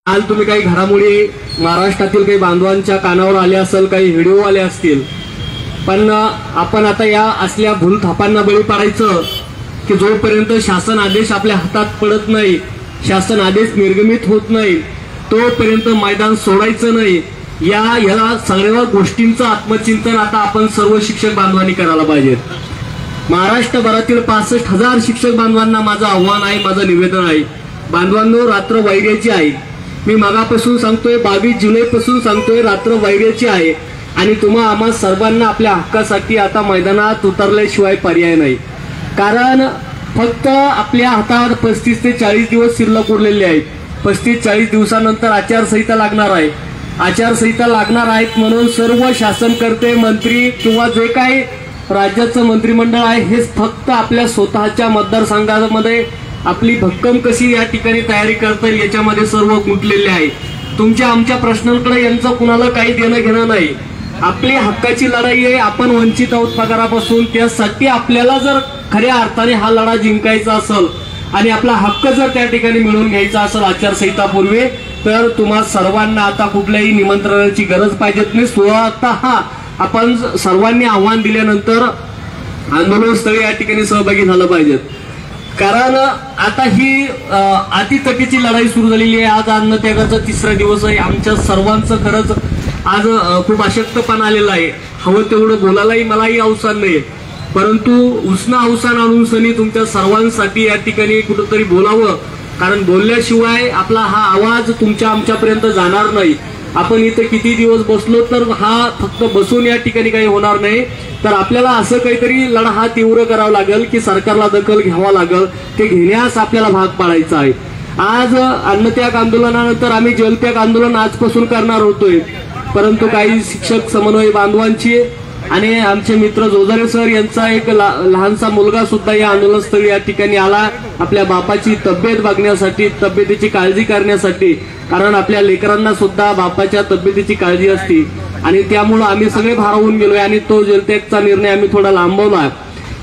काल तुम्ही काही घडामोडी महाराष्ट्रातील काही बांधवांच्या कानावर आले असेल, काही व्हिडिओ आले असतील, पण आपण आता या असल्या भूलथापांना बळी पाडायचं की जोपर्यंत शासन आदेश आपल्या हातात पडत नाही, शासन आदेश निर्गमित होत नाही, तोपर्यंत मैदान सोडायचं नाही. या सगळ्या गोष्टींचं आत्मचिंतन आता आपण सर्व शिक्षक बांधवांनी करायला पाहिजे. महाराष्ट्रभरातील 65,000 शिक्षक बांधवांना माझं आव्हान आहे, माझं निवेदन आहे. बांधवांनो, रात्र वैर्याची आहे. मी मागापासून सांगतोय, 22 जुलैपासून सांगतोय, रात्र वैर्याची आहे आणि तुम्हा आम्हा सर्वांना आपल्या हक्कासाठी आता मैदानात उतरल्याशिवाय पर्याय नाही. कारण फक्त आपल्या हातात 35 ते 40 दिवस शिल्लक उरलेले आहेत. 35-40 दिवसानंतर आचारसंहिता लागणार आहे. आचारसंहिता लागणार आहेत म्हणून सर्व शासनकर्ते, मंत्री किंवा जे काही राज्याचं मंत्रिमंडळ आहे हे फक्त आपल्या स्वतःच्या मतदारसंघामध्ये आपली भक्कम कशी या ठिकाणी तयारी करता येईल याच्यामध्ये सर्व गुंतलेले आहे. तुमच्या आमच्या प्रश्नांकडे यांचं कुणाला काही देणं घेणं नाही. आपली हक्काची लढाई आहे. आपण वंचित आहोत पगारापासून. त्यासाठी आपल्याला जर खऱ्या अर्थाने हा लढा जिंकायचा असेल आणि आपला हक्क जर त्या ठिकाणी मिळवून घ्यायचा असेल आचारसंहितापूर्वी, तर तुम्हा सर्वांना आता कुठल्याही निमंत्रणाची गरज पाहिजेत नाही. स्वतः आपण सर्वांनी आव्हान दिल्यानंतर आंदोलनस्थळी या ठिकाणी सहभागी झालं पाहिजेत. कारण आता ही अतितटीची लढाई सुरू झालेली आहे. आज अन्नत्यागाचा 3रा दिवस आहे. आमच्या सर्वांचं खरंच आज खूप अशक्तपणा आलेला आहे. हवं तेवढं बोलायलाही मलाही अवसान नाही, परंतु उसना अवसान आणून सनी तुमच्या सर्वांसाठी या ठिकाणी कुठंतरी बोलावं. कारण बोलल्याशिवाय आपला हा आवाज तुमच्या आमच्यापर्यंत जाणार नाही. आपण इथे किती दिवस बसलो तर हा फक्त बसून या ठिकाणी काही होणार नाही. तर आपल्याला असं काहीतरी लढा हा तीव्र करावा लागेल की सरकारला दखल घ्यावा लागेल. ते घेण्यास आपल्याला भाग पाडायचा आहे. आज अन्नत्याग आंदोलनानंतर आम्ही जलत्याग आंदोलन आजपासून करणार होतोय, परंतु काही शिक्षक समन्वय बांधवांची आणि आमचे मित्र जोजारे सर यांचा एक लहानसा मुलगा सुद्धा या आंदोलनस्थळी या ठिकाणी आला आपल्या बापाची तब्येत बघण्यासाठी, तब्येतीची काळजी करण्यासाठी. कारण आपल्या लेकरांना सुद्धा बापाच्या तब्येतीची काळजी असते आणि त्यामुळे आम्ही सगळे भारावून गेलोय आणि तो जलत्यागचा निर्णय आम्ही थोडा लांबवला.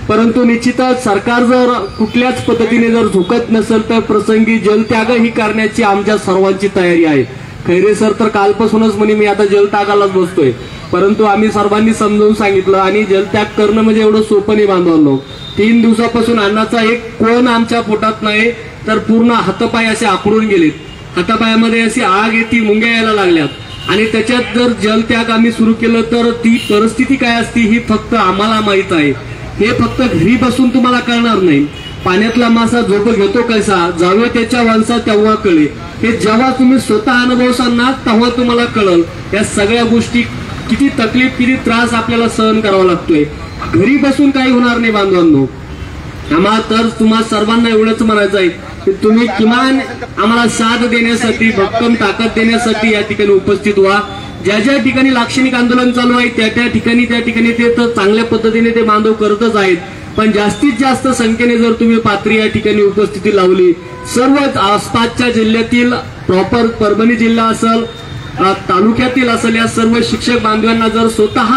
परंतु निश्चितच सरकार जर कुठल्याच पद्धतीने जर झुकत नसेल तर प्रसंगी जलत्यागही करण्याची आमच्या सर्वांची तयारी आहे. खैरे सर तर कालपासूनच म्हणे मी आता जलत्यागालाच बसतोय, परंतु आम्ही सर्वांनी समजावून सांगितलं आणि जलत्याग करणं म्हणजे एवढं सोपं नाही बांधवांनो. 3 दिवसापासून अन्नाचा एक कोण आमच्या पोटात नाही तर पूर्ण हातपाय असे आखडून गेलेत. हातापायामध्ये अशी आग येते, मुंग्या यायला लागल्यात आणि त्याच्यात जर जलत्याग आम्ही सुरू केलं तर ती परिस्थिती काय असती ही फक्त आम्हाला माहित आहे. हे फक्त घरी बसून तुम्हाला कळणार नाही. पाण्यातला मासा झोप घेतो कसा, जावे त्याच्या वंसा तेव्हा कळे. हे जेव्हा तुम्ही स्वतः अनुभवसाल ना तेव्हा तुम्हाला कळल या सगळ्या गोष्टी किती तकलीफ, किती त्रास आपल्याला सहन करावा लागतोय. घरी बसून काही होणार नाही बांधवांनो. आम्हाला तर तुम्हाला सर्वांना एवढंच म्हणायचं आहे की तुम्ही किमान आम्हाला साथ देण्यासाठी, भक्कम ताकद देण्यासाठी या ठिकाणी उपस्थित व्हा. ज्या ज्या ठिकाणी लाक्षणिक आंदोलन चालू आहे त्या ठिकाणी ते तर चांगल्या पद्धतीने ते बांधव करतच आहेत, पण जास्तीत जास्त संख्येने जर तुम्ही पात्री या ठिकाणी उपस्थिती लावली, सर्व आसपासच्या जिल्ह्यातील प्रॉपर परभणी जिल्हा असेल, तालुक्यातील असेल, या सर्व शिक्षक बांधवांना जर स्वतः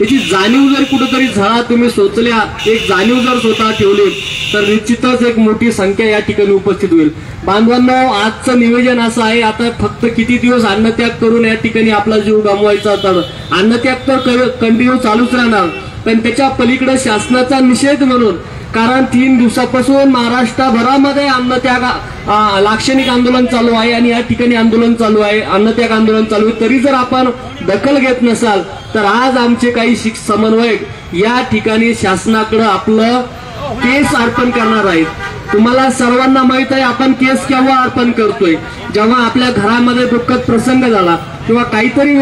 याची जाणीव जर कुठेतरी झळा तुम्ही सोचल्या, एक जाणीव जर स्वतः ठेवली तर निश्चितच एक मोठी संख्या या ठिकाणी उपस्थित होईल. बांधवांनो, आजचं निवेदन असं आहे, आता फक्त किती दिवस अन्नत्याग करून या ठिकाणी आपला जीव गमवायचा, तर अन्नत्याग तर कंटिन्यू चालूच राहणार, पण त्याच्या पलीकडे शासनाचा निषेध म्हणून. कारण 3 दिवसापासून महाराष्ट्रभरामध्ये अन्नत्याग लाक्षणिक आंदोलन चालू आहे आणि या ठिकाणी आंदोलन चालू आहे, अन्नत्याग आंदोलन चालू आहे. तरी जर आपण दखल घेत नसाल तर आज आमचे काही समन्वयक या ठिकाणी शासनाकडे आपलं केस अर्पण करणार आहेत. तुम्हाला सर्वांना माहित आहे आपण केस केव्हा अर्पण करतोय, जेव्हा आपल्या घरामध्ये दुःखद प्रसंग झाला किंवा काहीतरी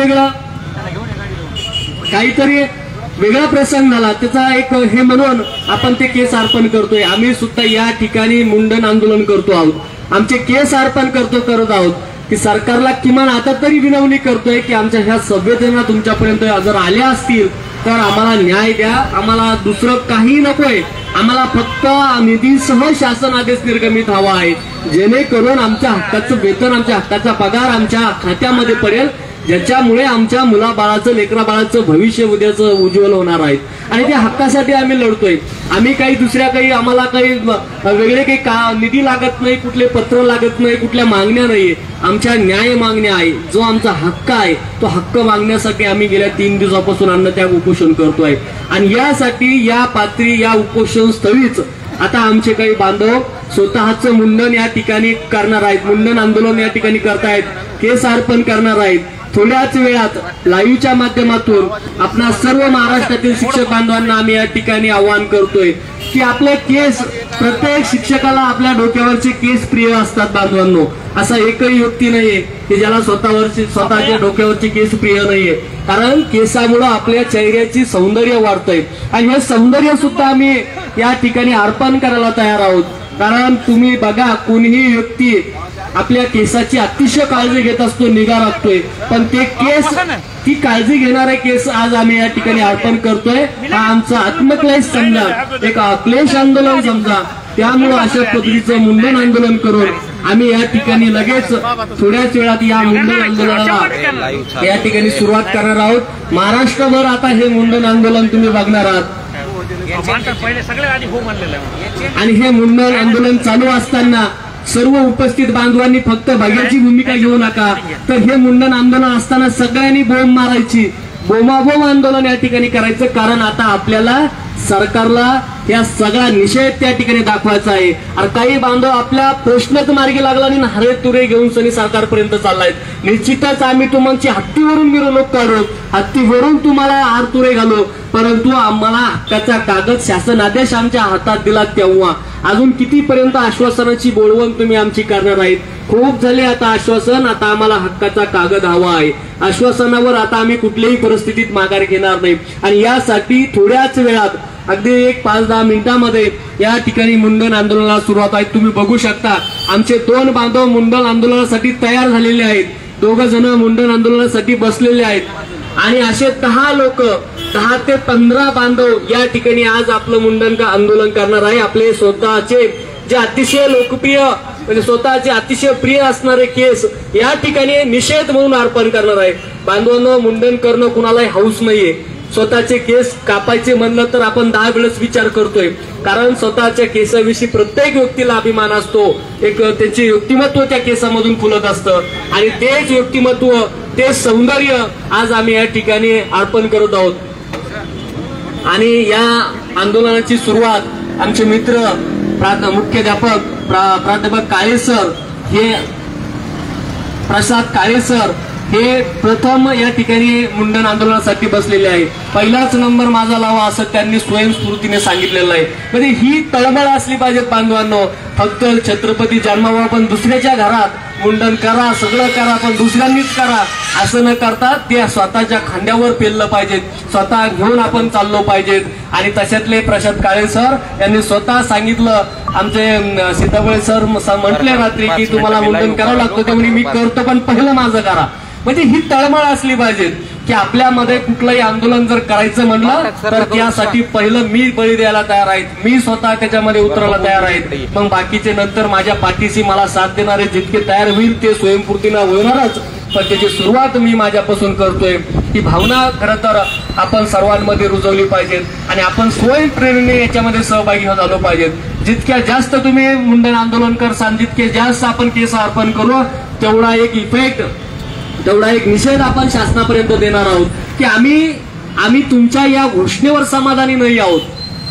वेगळा प्रसंग झाला, त्याचा एक हे म्हणून आपण ते केस अर्पण करतोय. आम्ही सुद्धा या ठिकाणी मुंडन आंदोलन करतो आहोत, आमचे केस अर्पण करत आहोत की सरकारला किमान आता तरी विनवणी करतोय की आमच्या ह्या संवेदना तुमच्यापर्यंत जर आल्या असतील तर आम्हाला न्याय द्या. आम्हाला दुसरं काही नकोय, आम्हाला फक्त निधीसह शासन आदेश निर्गमित हवा आहे, जेणेकरून आमच्या हक्काचं वेतन, आमच्या हक्काचा पगार आमच्या खात्यामध्ये पडेल ज्याच्यामुळे आमच्या मुलाबाळाचं लेकराबाळाचं भविष्य उद्याचं उज्ज्वल होणार आहे आणि त्या हक्कासाठी आम्ही लढतोय. आम्ही काही दुसऱ्या काही आम्हाला काही वेगळे काही निधी लागत नाही, कुठले पत्र लागत नाही, कुठल्या मागण्या नाहीये. आमच्या न्याय मागण्या आहे. जो आमचा हक्क आहे तो हक्क मागण्यासाठी आम्ही गेल्या 3 दिवसापासून अन्नत्याग उपोषण करतोय आणि यासाठी या पात्री या उपोषण स्थळीच आता आमचे काही बांधव स्वतःचं मुंडन या ठिकाणी करणार आहेत, मुंडन आंदोलन या ठिकाणी करतायत, केस अर्पण करणार आहेत. थोड्याच वेळात लाईव्हच्या माध्यमातून आपणा सर्व महाराष्ट्रातील शिक्षक बांधवांना आम्ही या ठिकाणी आवाहन करतोय की आपले केस, प्रत्येक शिक्षकाला आपल्या डोक्यावरचे केस प्रिय असतात बांधवांनो. असा एकही व्यक्ती नाहीये की ज्याला स्वतःच्या डोक्यावरचे केस प्रिय नाहीये. कारण केसामुळे आपल्या चेहऱ्याची सौंदर्य वाढतंय आणि हे सौंदर्य सुद्धा आम्ही या ठिकाणी अर्पण करायला तयार आहोत. कारण तुम्ही बघा, कोणीही व्यक्ती आपल्या केसाची अतिशय काळजी घेत असतो, निगा राखतोय, पण ते केस, ती काळजी घेणारे केस आज आम्ही या ठिकाणी अर्पण करतोय. हा आमचा आत्मक्लेश समजा, एक क्लेश आंदोलन समजा. त्यामुळे अशा पद्धतीचं मुंडन आंदोलन करून आम्ही या ठिकाणी लगेच थोड्याच वेळात या मुंडन आंदोलनाला या ठिकाणी सुरुवात करणार आहोत. महाराष्ट्रभर आता हे मुंडन आंदोलन तुम्ही बघणार आहात आणि हे मुंडन आंदोलन चालू असताना सर्व उपस्थित बांधवांनी फक्त भाग्याची भूमिका घेऊ नका, तर हे मुंडन आंदोलन असताना सगळ्यांनी बोंब मारायची, बोंबाबोंब आंदोलन या ठिकाणी करायचं. कारण आता आपल्याला सरकारला या सगळा निषेध त्या ठिकाणी दाखवायचा आहे. आणि काही बांधव आपल्या प्रश्नच मार्गी लागला आणि हरे तुरे घेऊन सनी सरकारपर्यंत चाललायत. निश्चितच आम्ही तुमची हत्तीवरून मिरवणूक काढू, हत्तीवरून तुम्हाला हार तुरे घालू, परंतु आम्हाला हक्काचा कागद शासन आदेश आमच्या हातात दिला तेव्हा. अजून कितीपर्यंत आश्वासनाची बोलवण तुम्ही आमची करणार आहेत? खूप झाले आता आश्वासन, आता आम्हाला हक्काचा कागद हवा आहे. आश्वासनावर आता आम्ही कुठल्याही परिस्थितीत माघार घेणार नाही आणि यासाठी थोड्याच वेळात अगदी 5-10 मिनिटांमध्ये या ठिकाणी मुंडन आंदोलनाला सुरुवात आहे. तुम्ही बघू शकता आमचे 2 बांधव मुंडन आंदोलनासाठी तयार झालेले आहेत. 2 जण मुंडन आंदोलनासाठी बसलेले आहेत आणि असे 10 लोक, 10 ते 15 बांधव या ठिकाणी आज आपलं मुंडन आंदोलन करणार आहे. आपले स्वतःचे जे अतिशय लोकप्रिय, म्हणजे स्वतःचे अतिशय प्रिय असणारे केस या ठिकाणी निषेध म्हणून अर्पण करणार आहे. बांधवांनो, मुंडन करणं कुणालाही हौस नाहीये. स्वतःचे केस कापायचे म्हणलं तर आपण 10 वेळेस विचार करतोय, कारण स्वतःच्या केसाविषयी प्रत्येक व्यक्तीला अभिमान असतो. एक त्यांचे व्यक्तिमत्व त्या केसामधून फुलत असतं आणि तेच व्यक्तिमत्व, ते सौंदर्य आज आम्ही या ठिकाणी अर्पण करत आहोत. आणि या आंदोलनाची सुरुवात आमचे मित्र मुख्याध्यापक प्राध्यापक काळे सर, हे प्रसाद काळे सर हे प्रथम या ठिकाणी मुंडन आंदोलनासाठी बसलेले आहे. पहिलाच नंबर माझा लावा असं त्यांनी स्वयंस्फूर्तीने सांगितलेलं आहे. म्हणजे ही तळमळ असली पाहिजे बांधवांनो. फक्त छत्रपती जन्मावा पण दुसऱ्याच्या घरात मुंडन करा, सगळं करा, पण दुसऱ्यांनीच करा असं न करता ते स्वतःच्या खांद्यावर पेललं पाहिजे, स्वतः घेऊन आपण चाललो पाहिजेत. आणि तशातले प्रसाद काळे सर यांनी स्वतः सांगितलं, आमचे सीताफळे सर म्हटले रात्री की तुम्हाला मुंडन करावं लागतं, त्यामुळे मी करतो पण पहिलं माझं करा. म्हणजे ही तळमळ असली पाहिजे की आपल्यामध्ये कुठलंही आंदोलन जर करायचं म्हणलं तर त्यासाठी पहिलं मी बळी द्यायला तयार आहे, मी स्वतः त्याच्यामध्ये उतरायला तयार आहे. मग बाकीचे नंतर माझ्या पाठीशी मला साथ देणारे जितके तयार होईल ते स्वयंपूर्तीनं होणारच, पण त्याची सुरुवात मी माझ्यापासून करतोय. ही भावना खरं तर आपण सर्वांमध्ये रुजवली पाहिजे आणि आपण स्वयंप्रेरणेने याच्यामध्ये सहभागी झालो पाहिजे. जितक्या जास्त तुम्ही मुंडन आंदोलन करसाल, जितके जास्त आपण केस अर्पण करू, तेवढा एक इफेक्ट, तेवढा एक निषेध आपण शासनापर्यंत देणार आहोत की आम्ही तुमच्या या घोषणेवर समाधानी नाही आहोत.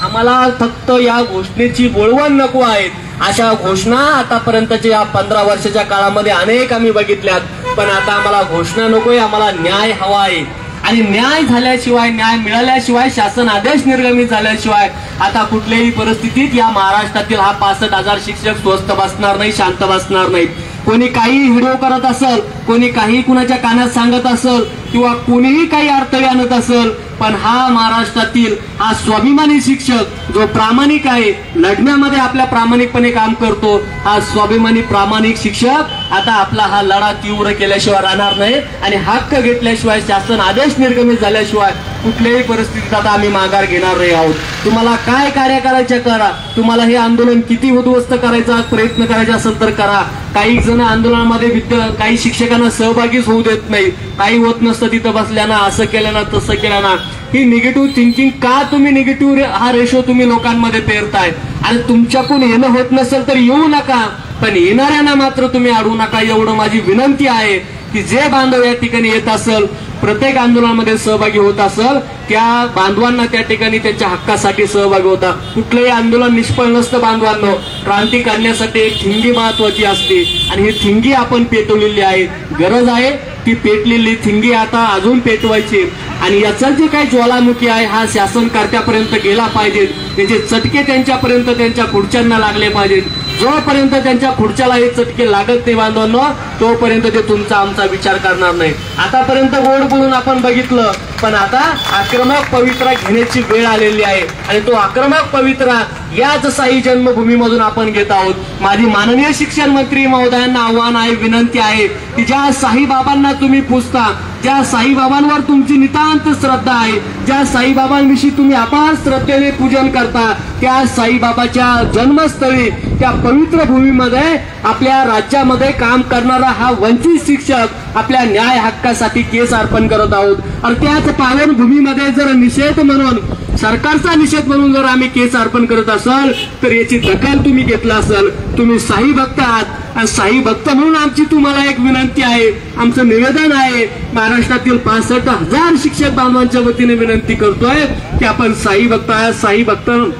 आम्हाला फक्त या घोषणेची बोलवण नको आहेत. अशा घोषणा आतापर्यंतच्या या 15 वर्षाच्या काळामध्ये अनेक आम्ही बघितल्यात, पण आता आम्हाला घोषणा नकोय, आम्हाला न्याय हवा आहे. आणि न्याय झाल्याशिवाय, न्याय मिळाल्याशिवाय, शासन आदेश निर्गमित झाल्याशिवाय आता कुठल्याही परिस्थितीत या महाराष्ट्रातील हा 65,000 शिक्षक स्वस्थ बसणार नाही, शांत बसणार नाहीत. कोणी काही व्हिडिओ करत असेल, कोणी काही कुणाच्या कानात सांगत असेल, किंवा कोणीही काही अडथळे आणत असेल, पण हा महाराष्ट्रातील हा स्वाभिमानी शिक्षक जो प्रामाणिक आहे, लढण्यामध्ये आपल्या प्रामाणिकपणे काम करतो, हा स्वाभिमानी प्रामाणिक शिक्षक आता आपला हा लढा तीव्र केल्याशिवाय राहणार नाही आणि हक्क घेतल्याशिवाय, शासन आदेश निर्गमित झाल्याशिवाय कुठल्याही परिस्थितीत आता आम्ही माघार घेणार नाही आहोत. तुम्हाला काय कार्य करायचे करा, तुम्हाला हे आंदोलन किती उद्ध्वस्त करायचा प्रयत्न करायचा असेल तर करा. काही जण आंदोलनामध्ये काही शिक्षकांना सहभागीच होऊ देत नाही, काही होत नसतं तिथं बसल्यानं, असं केलं ना तसं केलं ना. ही निगेटिव्ह थिंकिंग का तुम्ही निगेटिव्ह हा रेशो तुम्ही लोकांमध्ये पेरताय. आणि तुमच्याकडून येणं होत नसेल तर येऊ नका, पण येणाऱ्यांना मात्र तुम्ही अडवू नका, एवढं माझी विनंती आहे. की जे बांधव या ठिकाणी येत असेल, प्रत्येक आंदोलनामध्ये सहभागी होत असेल, त्या बांधवांना त्या ठिकाणी त्यांच्या हक्कासाठी सहभागी होता. कुठलंही आंदोलन निष्फळ नसतं बांधवांनो. क्रांती काढण्यासाठी एक ठिंगी महत्वाची असते आणि ही ठिंगी आपण पेटवलेली आहे. गरज आहे ती पेटलेली ठिंगी आता अजून पेटवायची आणि याचा जे काही ज्वालामुखी आहे हा शासनकर्त्यापर्यंत गेला पाहिजे. त्याचे चटके त्यांच्यापर्यंत, त्यांच्या खुर्च्यांना लागले पाहिजेत. जोपर्यंत त्यांच्या खुर्च्याला हे चटके लागत नाही बांधवांनो, तोपर्यंत ते तुमचा आमचा विचार करणार नाही. आतापर्यंत गोड बोलून आपण बघितलं, पण आता आक्रमक पवित्रा घेण्याची वेळ आलेली आहे आणि तो आक्रमक पवित्रा याच साई जन्मभूमीमधून आपण घेत आहोत. माझी माननीय शिक्षण मंत्री महोदयांना आव्हान आहे, विनंती आहे की ज्या साईबाबांना तुम्ही पूजता, ज्या साईबाबांवर तुमची नितांत श्रद्धा आहे, ज्या साईबाबांविषयी तुम्ही अपार श्रद्धेने पूजन करता, त्या साईबाबाच्या जन्मस्थळी त्या पवित्र भूमीमध्ये आपल्या राज्यामध्ये काम करणारा हा वंचित शिक्षक आपल्या न्याय हक्कासाठी केस अर्पण करत आहोत. आणि त्याच पावन भूमीमध्ये जर निषेध म्हणून, सरकारचा निषेध म्हणून जर आम्ही केस अर्पण करत असाल तर याची दखल तुम्ही घेतला असाल. तुम्ही साई भक्त आहात आणि साई भक्त म्हणून आमची तुम्हाला एक विनंती आहे, आमचं निवेदन आहे. महाराष्ट्रातील 65,000 शिक्षक बांधवांच्या वतीने विनंती करतोय की आपण साई भक्त आहात,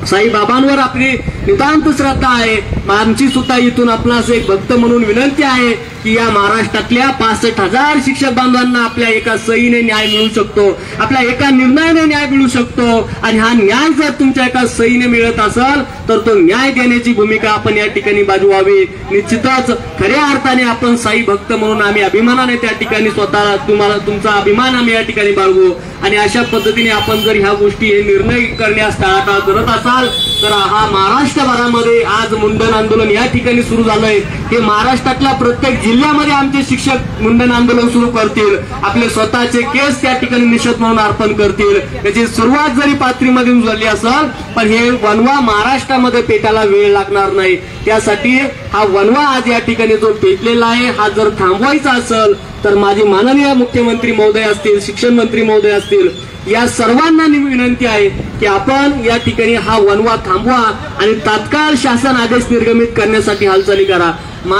साईबाबांवर आपली नितांत श्रद्धा आहे. आमची सुद्धा इथून आपणास एक भक्त म्हणून विनंती आहे की या महाराष्ट्रातल्या 65,000 शिक्षक बांधवांना आपल्या एका सहीने न्याय मिळू शकतो, आपल्या एका निर्णयाने न्याय मिळू शकतो. आणि हा न्याय जर तुमच्या एका सहीने मिळत असेल तर तो न्याय देण्याची भूमिका आपण या ठिकाणी बाजवावी. निश्चितच खऱ्या अर्थाने आपण साई भक्त म्हणून आम्ही अभिमानाने त्या ठिकाणी स्वतः तुमचा अभिमान आम्ही या ठिकाणी बाळगू. आणि अशा पद्धतीने आपण जर ह्या गोष्टी हे निर्णय करण्यास टाळाटाळ करत असाल तर हा महाराष्ट्रभरामध्ये आज मुंडन आंदोलन या ठिकाणी सुरू झालंय. हे महाराष्ट्रातल्या प्रत्येक जिल्ह्यामध्ये आमचे शिक्षक मुंडन आंदोलन सुरू करतील, आपले स्वतःचे केस त्या ठिकाणी निषेध म्हणून अर्पण करतील. त्याची सुरुवात जरी पाथरीमधून झाली असेल, पण हे वनवा महाराष्ट्रामध्ये पेटायला वेळ लागणार नाही. त्यासाठी हा वनवा आज या ठिकाणी जो पेटलेला आहे हा जर थांबवायचा असेल तर माझी माननीय मुख्यमंत्री महोदय असतील, शिक्षण मंत्री महोदय असतील, या सर्वांना विनंती आहे की आपण या ठिकाणी हा वनवा थांबवा आणि तात्काळ शासन आदेश निर्गमित करण्यासाठी हालचाली करा.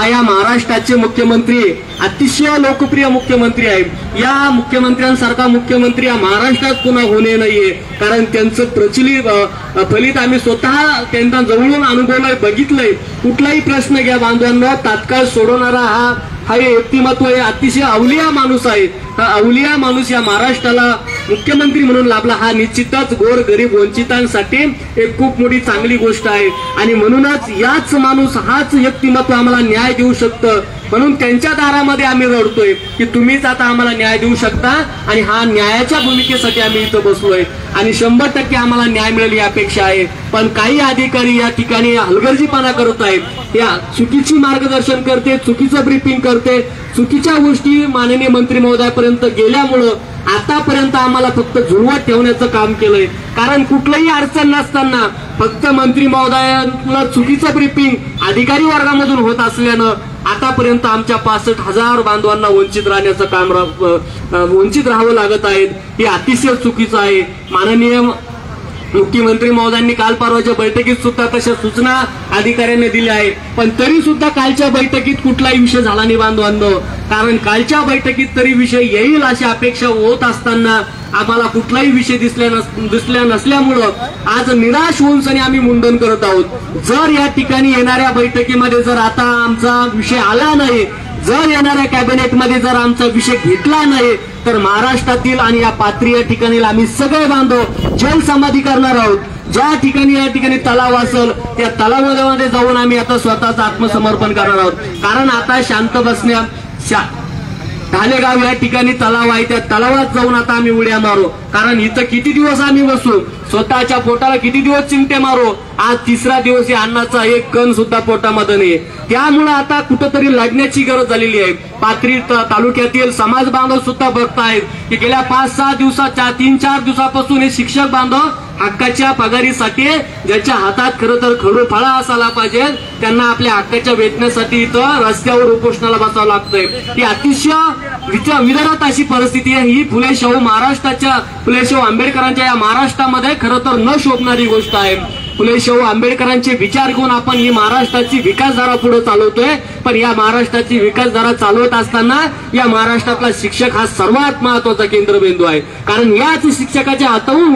या महाराष्ट्राचे मुख्यमंत्री अतिशय लोकप्रिय मुख्यमंत्री आहे. या मुख्यमंत्र्यांसारखा मुख्यमंत्री या महाराष्ट्रात पुन्हा होणे नाहीये, कारण त्यांचं प्रचलित फलित आम्ही स्वतः त्यांना जवळून अनुभवलंय, बघितलंय. कुठलाही प्रश्न घ्या बांधवांना तात्काळ सोडवणारा हा व्यक्तिमत्व आहे. अतिशय अवलिया माणूस आहे. हा अवलिया माणूस या महाराष्ट्राला मुख्यमंत्री म्हणून लाभला, हा निश्चितच गोर गरीब वंचितांसाठी एक खूप मोठी चांगली गोष्ट आहे. आणि म्हणूनच याच माणूस, हाच व्यक्तिमत्व आम्हाला न्याय देऊ शकतं. म्हणून त्यांच्या दारामध्ये आम्ही रडतोय की तुम्हीच आता आम्हाला न्याय देऊ शकता. आणि हा न्यायाच्या भूमिकेसाठी आम्ही इथं बसलोय आणि 100% आम्हाला न्याय मिळेल ही अपेक्षा आहे. पण काही अधिकारी या ठिकाणी हलगर्जीपणा करत आहेत, या चुकीची मार्गदर्शन करते, चुकीचं ब्रीफिंग करते, चुकीच्या गोष्टी माननीय मंत्री महोदयापर्यंत गेल्यामुळं आतापर्यंत आम्हाला फक्त झुरवत ठेवण्याचं काम केलंय. कारण कुठलंही अडचण नसताना फक्त मंत्री महोदयांना चुकीचं ब्रीफिंग अधिकारी वर्गामधून होत असल्यानं आतापर्यंत आमच्या 65,000 बांधवांना वंचित राहण्याचं काम वंचित राहावं लागत आहे. हे अतिशय चुकीचं आहे. माननीय मुख्यमंत्री महोदयांनी काल परवाच्या बैठकीत सुद्धा तशा सूचना अधिकाऱ्यांनी दिल्या आहेत, पण तरी सुद्धा कालच्या बैठकीत कुठलाही विषय झाला नाही बांधवांनो. कारण कालच्या बैठकीत तरी विषय येईल अशी अपेक्षा होत असताना आम्हाला कुठलाही विषय दिसल्या नसल्यामुळं आज निराश होऊन सनी आम्ही मुंडन करत आहोत. जर या ठिकाणी येणाऱ्या बैठकीमध्ये जर आता आमचा विषय आला नाही, जर येणाऱ्या कॅबिनेटमध्ये जर आमचा विषय घेतला नाही तर महाराष्ट्रातील आणि या पाथरी या ठिकाणी आम्ही सगळे बांधव जलसमाधी करणार आहोत. ज्या ठिकाणी या ठिकाणी तलाव असेल त्या तलावामध्ये जाऊन आम्ही आता स्वतःच आत्मसमर्पण करणार आहोत. कारण आता शांत बसण्या ढालेगाव या ठिकाणी तलाव आहे, त्या तलावात जाऊन आता आम्ही उड्या मारू. कारण इथं किती दिवस आम्ही बसू, स्वतःच्या पोटाला किती दिवस चिमटे मारू. आज तिसरा दिवस या अन्नाचा एक कण सुद्धा पोटामध्ये नाही. त्यामुळे आता कुठंतरी लढण्याची गरज झालेली आहे. पाथरी तालुक्यातील समाज बांधव सुद्धा बघतायत की गेल्या 5-6 दिवसाच्या 3-4 दिवसापासून हे शिक्षक बांधव हक्काच्या पगारीसाठी, ज्याच्या हातात खरं तर खडू फळा असायला पाहिजे, त्यांना आपल्या हक्काच्या वेतनासाठी इथं रस्त्यावर उपोषणाला बसावं लागतंय. ही अतिशय विदर्भात अशी परिस्थिती आहे. ही फुले शाहू आंबेडकरांच्या या महाराष्ट्रामध्ये खरं तर न शोभणारी गोष्ट आहे. फुले शाहू आंबेडकरांचे विचार घेऊन आपण ही महाराष्ट्राची विकासधारा पुढे चालवतोय. पण या महाराष्ट्राची विकासधारा चालवत असताना या महाराष्ट्रातला शिक्षक हा सर्वात महत्वाचा केंद्रबिंदू आहे. कारण याच शिक्षकाच्या हाताहून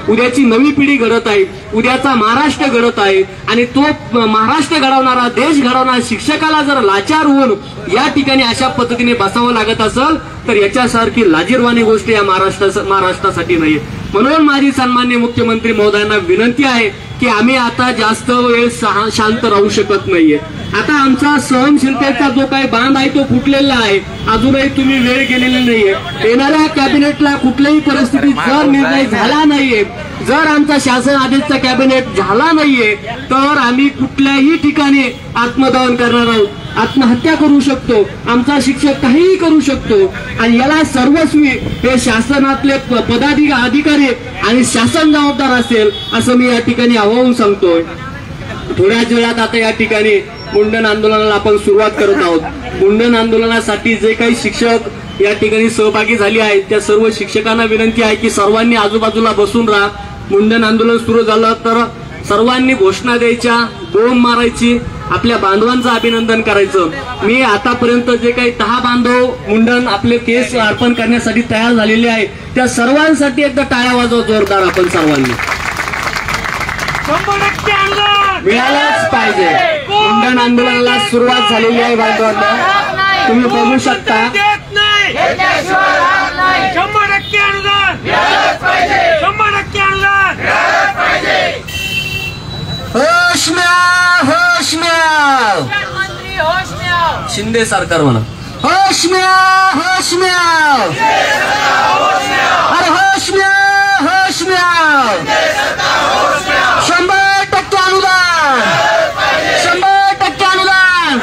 उद्याची नवी पिढी घडत आहे, उद्याचा महाराष्ट्र घडत आहे. आणि तो महाराष्ट्र घडवणारा, देश घडवणारा शिक्षकाला जर लाचार होऊन या ठिकाणी अशा पद्धतीने बसावं लागत असेल तर याच्यासारखी लाजिरवाणी गोष्ट या महाराष्ट्रासाठी नाही. म्हणून माझी सन्माननीय मुख्यमंत्री महोदयांना विनंती आहे की आम्ही आता जास्त वेळ शांत राहू शकत नाहीये. आता आमचा सहनशीलतेचा जो काही बांध आहे तो फुटलेला आहे. अजूनही तुम्ही वेळ गेलेली नाहीये. येणाऱ्या कॅबिनेटला कुठल्याही परिस्थितीत जर निर्णय झाला नाहीये, जर आमचा शासन आदेशचा कॅबिनेट झाला नाहीये तर आम्ही कुठल्याही ठिकाणी आत्मदहन करणार आहोत, आत्महत्या करू शकतो, आमचा शिक्षक काहीही करू शकतो. आणि याला सर्वस्वी हे शासनातले अधिकारी आणि शासन जबाबदार असेल असं मी या ठिकाणी आवाहन सांगतोय. थोड्याच वेळात आता या ठिकाणी मुंडन आंदोलनाला आपण सुरुवात करत आहोत. मुंडन आंदोलनासाठी जे काही शिक्षक या ठिकाणी सहभागी झाले आहेत त्या सर्व शिक्षकांना विनंती आहे की सर्वांनी आजूबाजूला बसून राहा. मुंडन आंदोलन सुरू झालं तर सर्वांनी घोषणा द्यायच्या, बोंब मारायची, आपल्या बांधवांचं अभिनंदन करायचं. मी आतापर्यंत जे काही 10 बांधव मुंडन आपले केस अर्पण करण्यासाठी तयार झालेले आहे त्या सर्वांसाठी एकदा टाळ्या वाजवा जोरदार आपण सर्वांनी. मिळालंच पाहिजे. मुंडन आंदोलनाला सुरुवात झालेली आहे बांधवांना, तुम्ही बघू शकता. होश म्याव, शिंदे सरकार म्हणा. होश म्याव, होश म्याव, अरे होश म्याव, होश म्याव. 100% अनुदान, 100% अनुदान.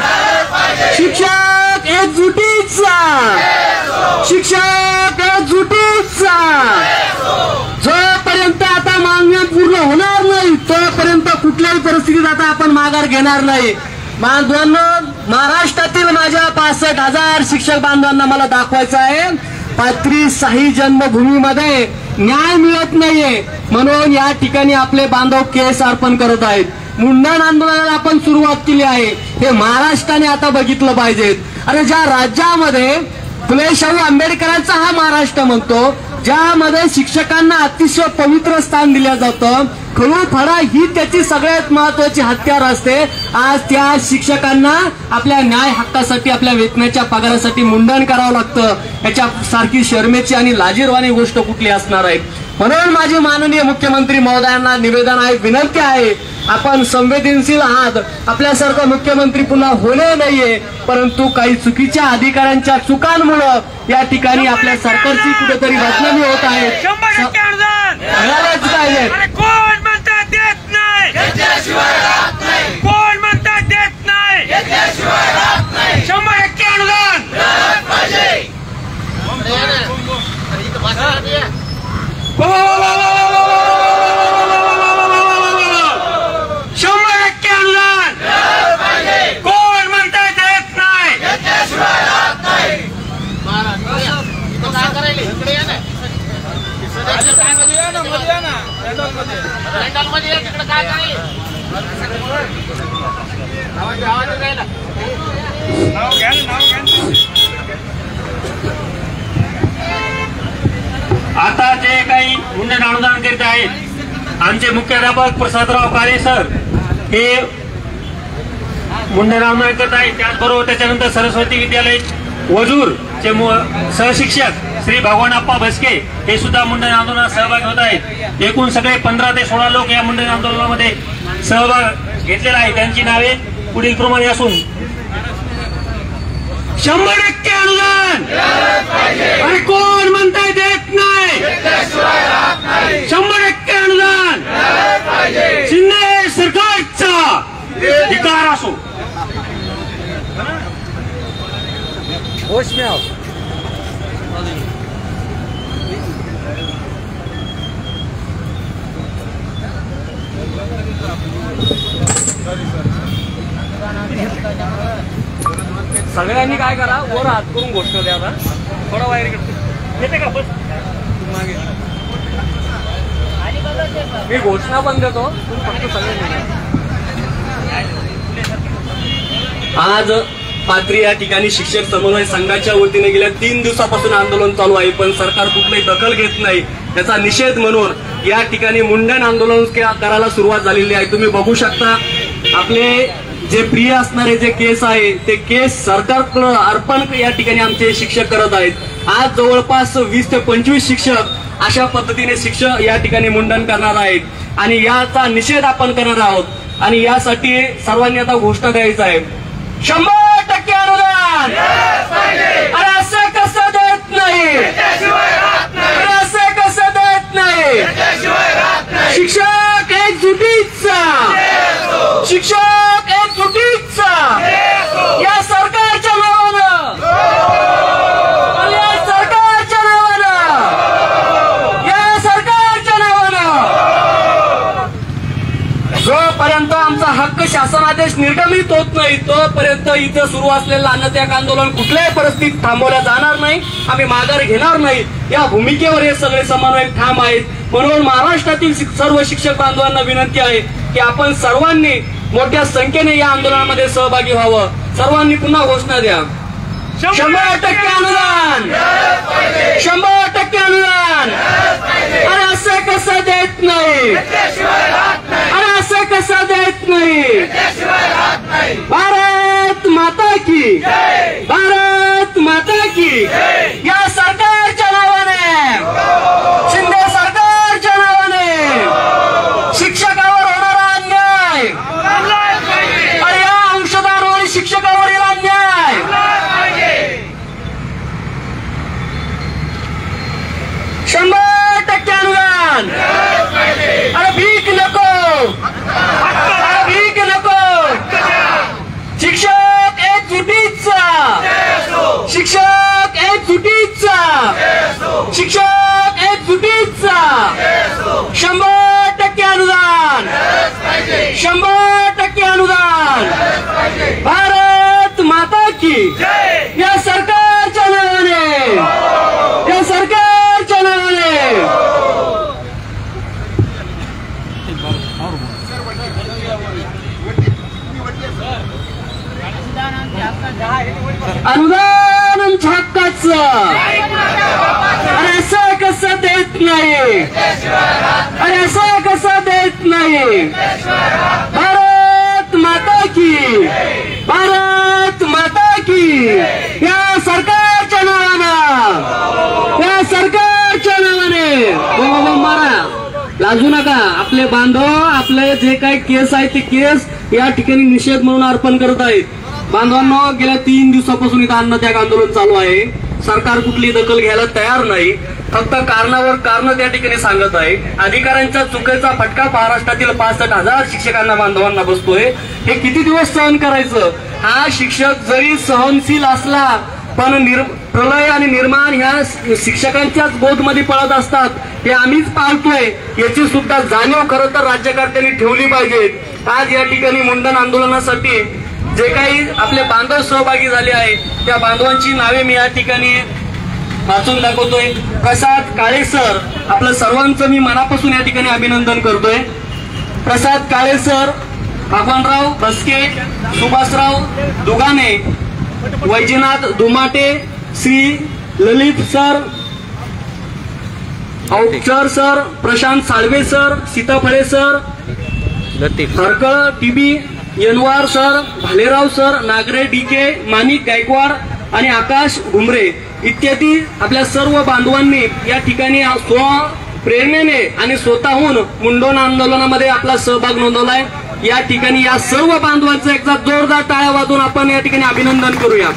शिक्षक एकजुटीचा, शिक्षक एकजुटीचा. जोपर्यंत आता मागण्या पूर्ण होणार नाही तोपर्यंत कुठल्याही परिस्थितीत आता आपण माघार घेणार नाही. बांधवांनो, महाराष्ट्रातील माझ्या 65,000 शिक्षक बांधवांना मला दाखवायचं आहे पाथरी शाही जन्मभूमीमध्ये न्याय मिळत नाहीये. म्हणून या ठिकाणी आपले बांधव केस अर्पण करत आहेत. मुंडन आंदोलनाला आपण सुरुवात केली आहे. हे महाराष्ट्राने आता बघितलं पाहिजे. अरे ज्या राज्यामध्ये फुले शाहू आंबेडकरांचा हा महाराष्ट्र म्हणतो, ज्यामध्ये शिक्षकांना अतिशय पवित्र स्थान दिलं जातं, खडू फळा ही त्याची सगळ्यात महत्वाची हत्यार असते, आज त्या शिक्षकांना आपल्या न्याय हक्कासाठी, आपल्या वेतनाच्या पगारासाठी मुंडन करावं लागतं. याच्यासारखी शर्मेची आणि लाजिरवाणी गोष्ट कुठली असणार आहे. म्हणून माझे माननीय मुख्यमंत्री महोदयांना निवेदन आहे, विनंती आहे, आपण संवेदनशील आहात. आपल्यासारखं मुख्यमंत्री पुन्हा होणे नाहीये, परंतु काही चुकीच्या अधिकाऱ्यांच्या चुकांमुळे या ठिकाणी आपल्या सरकारची कुठेतरी बदनामी होत आहे. मिळालंच पाहिजे. कोण म्हणतात देत नाही, कोण म्हणतात देत नाही, 100% अनुदान. 100% अनुदान. कोण म्हणतात देत नाही. आता जे काही मुंडन अनुदान करीत आहेत आमचे मुख्याध्यापक प्रसादराव काळे सर हे मुंडन अनुदान करत आहेत. त्याचबरोबर त्याच्यानंतर सरस्वती विद्यालय वजूर चे सहशिक्षक श्री भगवानप्पा भस्के हे सुद्धा मुंडन आंदोलनात सहभागी होत आहेत. एकूण सगळे 15 ते 16 लोक या मुंडन आंदोलनामध्ये सहभाग घेतलेला आहे. त्यांची नावे पुढील प्रमाणे असून 100% अनुदान. अरे कोण म्हणताय देत नाही? 100% अनुदान शिंदे सरकारचा धिक्कार असो. सगळ्यांनी काय करा, वर हात करून घोषणा द्या. आता थोडा बाहेर येते का बस मागे मी घोषणा पण देतो, तुम्ही फक्त सगळे. आज पाथरी या ठिकाणी शिक्षक समन्वय संघाच्या वतीने गेल्या 3 दिवसापासून आंदोलन चालू आहे, पण सरकार कुठलीही दखल घेत नाही. त्याचा निषेध म्हणून या ठिकाणी मुंडन आंदोलन करायला सुरुवात झालेली आहे. तुम्ही बघू शकता आपले जे प्रिय असणारे जे केस आहे ते केस सरकारकडे अर्पण या ठिकाणी आमचे शिक्षक करत आहेत. आज जवळपास 20 ते 25 शिक्षक अशा पद्धतीने शिक्षक या ठिकाणी मुंडन करणार आहेत आणि याचा निषेध आपण करणार आहोत. आणि यासाठी सर्वांनी आता घोषणा द्यायचं आहे, 100% अनुदान. अरे असं कसं देत नाही? अरे असं कसं देत नाही? शिक्षक एकजुटीचा, शिक्षक एकजुटीचा या सरकारच्या नावानं, या सरकारच्या नावानं, या सरकारच्या नावानं जोपर्यंत आमचा हक्क शासनादेश निर्गमित होत नाही तोपर्यंत इथं सुरू असलेलं अन्नत्याग आंदोलन कुठल्याही परिस्थितीत थांबवलं जाणार नाही. आम्ही माघार घेणार नाही. या भूमिकेवर हे सगळे समन्वयक ठाम आहेत. म्हणून महाराष्ट्रातील सर्व शिक्षक बांधवांना विनंती आहे की आपण सर्वांनी मोठ्या संख्येने या आंदोलनामध्ये सहभागी व्हावं. सर्वांनी पुन्हा घोषणा द्या, 100% अनुदान, 100% अनुदान. अरे असं कसं देत नाही? अरे असं कसं देत नाही? भारत माता की, भारत माता की. या सरकारच्या नावाने, शिंदे सरकारच्या नावाने शिक्षकावर होणारा अन्याय, अरे या अंशदारावर शिक्षकावरील अन्याय, 100% अनुदान. अरे भीक नको, अरे भीक नको. शिक्षक एकजुटीचा, शिक्षक एकजुटीचा, शिक्षक एकजुटीचा. 100% अनुदान, 100% अनुदान. भारत माता की. या सरकारच्या नावाने, या सरकारच्या नावाने. अनुदान आमच्या हक्काचं. अरे असं कसं देत नाही? अरे असं कसं देत नाही? भारत माता की, भारत माता की. या सरकारच्या नावानं, या सरकारच्या नावाने. मारा, लाजू नका. आपले बांधव आपले जे काही केस आहे ते केस या ठिकाणी निषेध म्हणून अर्पण करत आहेत. बांधवांनो, गेल्या 3 दिवसापासून इथं अन्नत्याग आंदोलन चालू आहे. सरकार कुठली दखल घ्यायला तयार नाही, फक्त कारणावर कारण त्या ठिकाणी सांगत आहे. अधिकाऱ्यांच्या चुकीचा फटका महाराष्ट्रातील 65,000 शिक्षकांना बांधवांना बसतोय. हे किती दिवस सहन करायचं? हा शिक्षक जरी सहनशील असला पण प्रलय आणि निर्माण ह्या शिक्षकांच्याच बोधमध्ये पडत असतात. हे आम्हीच पाळतोय, याची सुद्धा जाणीव खरं तर राज्यकर्त्यांनी ठेवली पाहिजे. आज या ठिकाणी मुंडन आंदोलनासाठी जे काही आपले बांधव सहभागी झाले आहेत त्या बांधवांची नावे मी या ठिकाणी वाचून दाखवतोय. प्रसाद काळे सर, आपलं सर्वांचं मी मनापासून या ठिकाणी अभिनंदन करतोय. Prasad Kale sir, Bhagwanrao Bhaske, Subhashrao Dugane, Vaijnath Dumate, Shri Lalit sir, Aukshar sir, Prashant Salve sir, Sitaphale sir, Harkal T B, Yanwar sir, Bhalerao sir, Nagre D K, Manik Gaikwad आणि आकाश घुमरे इत्यादी आपल्या सर्व बांधवांनी या ठिकाणी प्रेरणेने आणि स्वतःहून मुंडन आंदोलनामध्ये आपला सहभाग नोंदवलाय. या ठिकाणी या सर्व बांधवांचं एकदा जोरदार टाळ्या वाजवून आपण या ठिकाणी अभिनंदन करूया.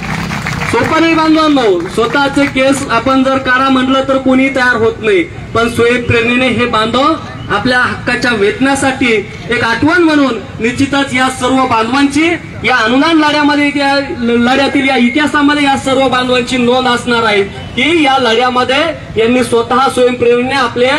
सोपं नाही बांधवांनो. स्वतःचे केस आपण जर काढा म्हटलं तर कोणी तयार होत नाही, पण स्वयंप्रेरणेने हे बांधव आपल्या हक्काच्या वेतनासाठी एक आठवण म्हणून निश्चितच या सर्व बांधवांची या अनुदान लढ्यातील या इतिहासामध्ये या सर्व बांधवांची नोंद असणार आहे की या लढ्यामध्ये यांनी स्वतः स्वयंप्रेरणेने आपल्या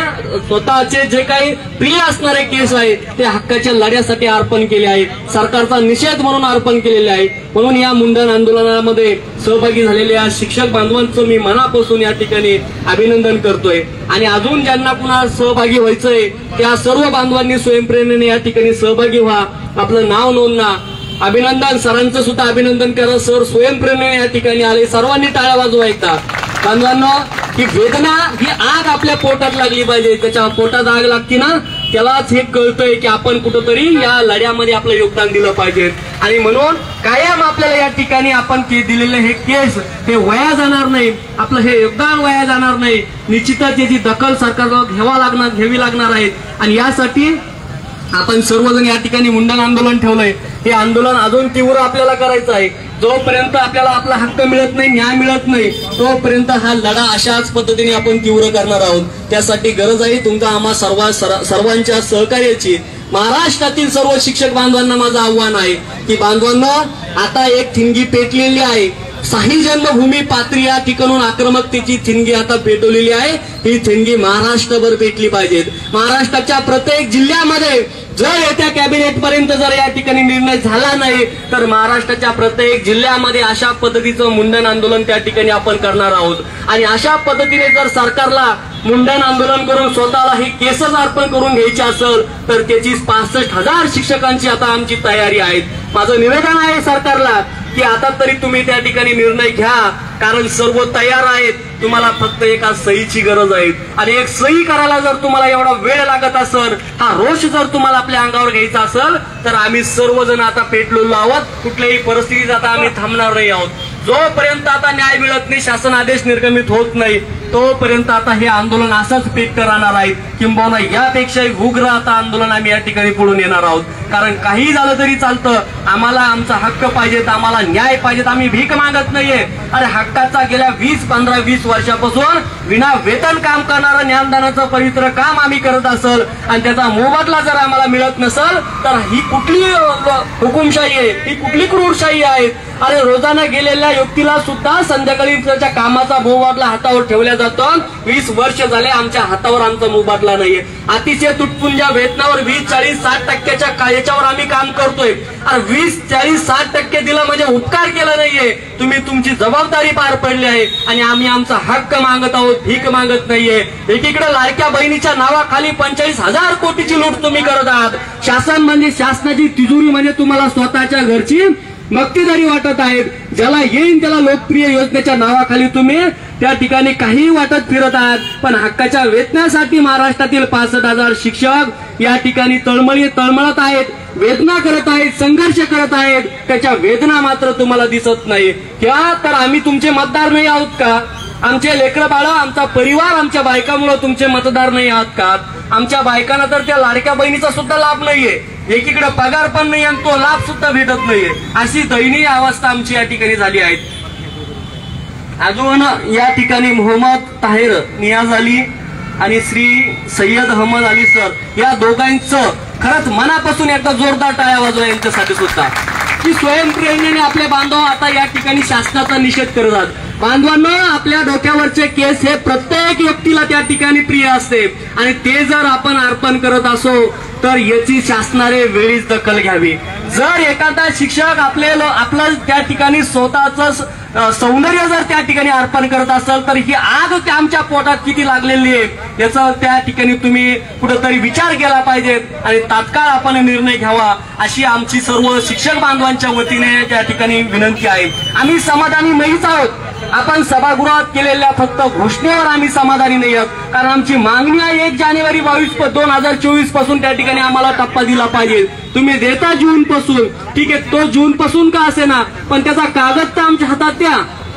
स्वतःचे जे काही प्रिय असणारे केस आहे ते हक्काच्या लढ्यासाठी अर्पण केले आहे, सरकारचा निषेध म्हणून अर्पण केलेले आहे. म्हणून या मुंडन आंदोलनामध्ये सहभागी झालेल्या शिक्षक बांधवांचं मी मनापासून या ठिकाणी अभिनंदन करतोय. आणि अजून ज्यांना पुन्हा सहभागी व्हायचंय त्या सर्व बांधवांनी स्वयंप्रेरणेने या ठिकाणी सहभागी व्हा, आपलं नाव नोंदना. अभिनंदन, सरांचं सुद्धा अभिनंदन करा. सर स्वयंप्रेरणेने या ठिकाणी आले, सर्वांनी टाळ्या वाजवायचा. बांधवांनो, ही वेदना ही आग आपल्या पोटात लागली पाहिजे. त्याच्या पोटात आग लागते ना त्यालाच हे कळतंय की आपण कुठंतरी या लढ्यामध्ये आपलं योगदान दिलं पाहिजे. आणि म्हणून कायम आपल्याला या ठिकाणी आपण दिलेले हे केस हे वाया जाणार नाही, आपलं हे योगदान वाया जाणार नाही. निश्चितच याची दखल सरकारला घ्यावी लागणार आहे. आणि यासाठी आपण सर्वजण या ठिकाणी मुंडन आंदोलन ठेवलंय. हे आंदोलन अजून तीव्र आपल्याला करायचं आहे. जोपर्यंत आपल्याला आपला हक्क मिळत नाही, न्याय मिळत नाही, तोपर्यंत हा लढा अशाच पद्धतीने आपण तीव्र करणार आहोत. त्यासाठी गरज आहे तुमचा आम्हा सर्वांच्या सहकार्याची. महाराष्ट्रातील सर्व शिक्षक बांधवांना माझं आव्हान आहे की बांधवांना आता एक ठिणगी पेटलेली आहे. साही जन्मभूमी पात्री या ठिकाणून आक्रमकतेची ठिणगी आता पेटवलेली आहे. ही ठिणगी महाराष्ट्रभर पेटली पाहिजेत. महाराष्ट्राच्या प्रत्येक जिल्ह्यामध्ये जर येत्या कॅबिनेट पर्यंत जर या ठिकाणी निर्णय झाला नाही तर महाराष्ट्राच्या प्रत्येक जिल्ह्यामध्ये अशा पद्धतीचं मुंडन आंदोलन त्या ठिकाणी आपण करणार आहोत. आणि अशा पद्धतीने जर सरकारला मुंडन आंदोलन करून स्वतःला हे केसच अर्पण करून घ्यायचे असेल तर त्याची 65,000 शिक्षकांची आता आमची तयारी आहे. माझं निवेदन आहे सरकारला की आता तरी तुम्ही त्या ठिकाणी निर्णय घ्या, कारण सर्व तयार आहेत. तुम्हाला फक्त एका सहीची गरज आहे. आणि एक सही करायला जर तुम्हाला एवढा वेळ लागत असेल, हा रोष जर तुम्हाला आपल्या अंगावर घ्यायचा असेल तर आम्ही सर्वजण आता पेटलेलो आहोत. कुठल्याही परिस्थितीत आता आम्ही थांबणार नाही आहोत. जोपर्यंत आता न्याय मिळत नाही, शासन आदेश निर्गमित होत नाही, तोपर्यंत आता हे आंदोलन असंच पेटत राहणार आहे. किंबहुना यापेक्षाही उग्र आता आंदोलन आम्ही या ठिकाणी पुढून येणार आहोत. कारण काही झालं तरी चालतं, आम्हाला आमचा हक्क पाहिजेत, आम्हाला न्याय पाहिजेत. आम्ही भीक मागत नाहीये. अरे हक्काचा गेल्या 15-20 वर्षापासून विना वेतन काम करणारं ज्ञानदानाचं पवित्र काम आम्ही करत असेल आणि त्याचा मोबदला जर आम्हाला मिळत नसेल तर ही कुठली हुकुमशाही आहे, ही कुठली क्रूरशाही आहे. अरे रोजाना गेलेल्या व्यक्तीला सुद्धा संध्याकाळी त्याच्या कामाचा मोबदला हातावर ठेवला जातो. 20 वर्ष झाले आमच्या हातावर आमचा मोबदला नाहीये. अतिशय तुटपुंजा वेतनावर 20-40-60% याच्यावर आम्ही काम करतोय. अरे 20-40-60% दिलं म्हणजे उपकार केला नाहीये, तुम्ही तुमची जबाबदारी पार पडली आहे. आणि आम्ही आमचा हक्क मागत आहोत, भीक मागत नाहीये. एकीकडे लाडक्या बहिणीच्या नावाखाली 45,000 कोटीची लूट तुम्ही करत आहात. शासन म्हणजे शासनाची तिजोरी म्हणजे तुम्हाला स्वतःच्या घरची मक्तेदारी वाटत आहेत. ज्याला येईन त्याला लोकप्रिय योजनेच्या नावाखाली तुम्ही त्या ठिकाणी काही वाटत फिरत आहात. पण हक्काच्या वेतनासाठी महाराष्ट्रातील 65,000 शिक्षक या ठिकाणी तळमळत आहेत, वेदना करत आहेत, संघर्ष करत आहेत. त्याच्या वेदना मात्र तुम्हाला दिसत नाही. त्या तर आम्ही तुमचे मतदार नाही आहोत का? आमचे लेकरं बाळ, आमचा परिवार, आमच्या बायकामुळे तुमचे मतदार नाही आहात का? आमच्या बायकांना तर त्या लाडक्या बहिणीचा सुद्धा लाभ नाहीये. एकीकडे पगार पण नाही आणि तो लाभ सुद्धा भेटत नाहीये. अशी दयनीय अवस्था आमची या ठिकाणी झाली आहे. अजून या ठिकाणी मोहम्मद ताहेर नियाज अली आणि श्री सय्यद अहमद अली सर या दोघांचं खरंच मनापासून एकदा जोरदार टाळ्या वाजवा यांच्यासाठी सुद्धा की स्वयंप्रेरणेने आपले बांधव आता या ठिकाणी शासनाचा निषेध करतात. बांधवांनो, आपल्या डोक्यावरचे केस हे प्रत्येक व्यक्तीला त्या ठिकाणी प्रिय असते आणि ते जर आपण अर्पण करत असो तर याची शासनाने वेळीच दखल घ्यावी. जर एखादा शिक्षक आपलं त्या ठिकाणी स्वतःच सौंदर्य जर त्या ठिकाणी अर्पण करत असेल तर ही आग आमच्या पोटात किती लागलेली आहे याचा त्या ठिकाणी तुम्ही कुठेतरी विचार केला पाहिजे आणि तात्काळ आपण निर्णय घ्यावा अशी आमची सर्व शिक्षक बांधवांच्या वतीने त्या ठिकाणी विनंती आहे. आम्ही समाधानी नाहीच आहोत. आपण सभागृहात केलेल्या फक्त घोषणेवर आम्ही समाधानी नाही आहोत. कारण आमची मागणी आहे 1 जानेवारी 2024 पासून त्या ठिकाणी आम्हाला टप्पा दिला पाहिजे. तुम्ही देता जून पासून, ठीक आहे, तो जून पासून का असेना पण त्याचा कागद तर आमच्या हातात द्या.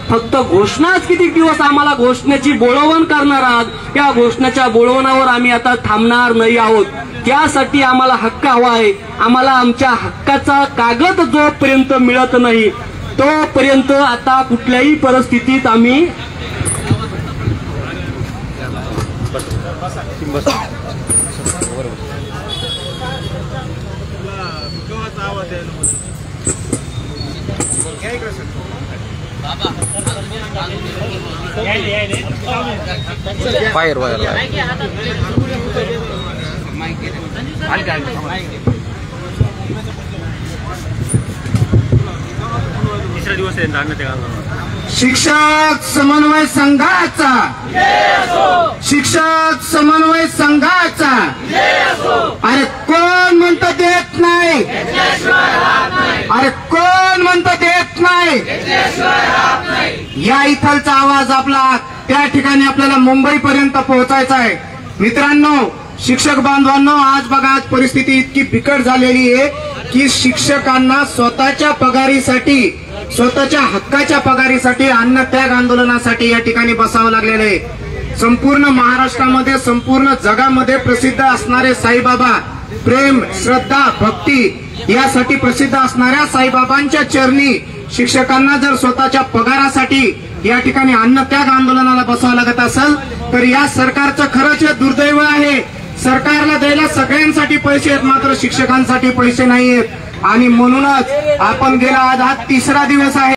फक्त घोषणाच किती दिवस आम्हाला घोषणेची बोळवण करणार आहात. त्या घोषणेच्या बोळवणावर आम्ही आता थांबणार नाही आहोत. त्यासाठी आम्हाला हक्क हवा आहे. आम्हाला आमच्या हक्काचा कागद जोपर्यंत मिळत नाही तोपर्यंत आता कुठल्याही परिस्थितीत आम्ही फायर वायर तिसरा दिवस आहे जाणं ते शिक्षक समन्वय संघाचा शिक्षक समन्वय संघाचा अरे कोण म्हणतं देत नाही अरे कोण म्हणतं देत नाही या इथलचा आवाज आपला त्या ठिकाणी आपल्याला मुंबईपर्यंत पोहोचायचा आहे. मित्रांनो, शिक्षक बांधवांनो, आज बघा आज परिस्थिती इतकी बिकट झालेली आहे की शिक्षकांना स्वतःच्या पगारीसाठी स्वतःच्या हक्काच्या पगारीसाठी अन्नत्याग आंदोलनासाठी या ठिकाणी बसावं लागलेलं आहे. संपूर्ण महाराष्ट्रामध्ये संपूर्ण जगामध्ये प्रसिद्ध असणारे साईबाबा प्रेम श्रद्धा भक्ती यासाठी प्रसिद्ध असणाऱ्या साईबाबांच्या चरणी शिक्षकांना जर स्वतःच्या पगारासाठी या ठिकाणी अन्नत्याग आंदोलनाला बसावं लागत असेल तर या सरकारचं खरंच दुर्दैव आहे. सरकारला द्यायला सगळ्यांसाठी पैसे आहेत मात्र शिक्षकांसाठी पैसे नाहीयेत आणि म्हणूनच आपण गेला आज हा तिसरा दिवस आहे.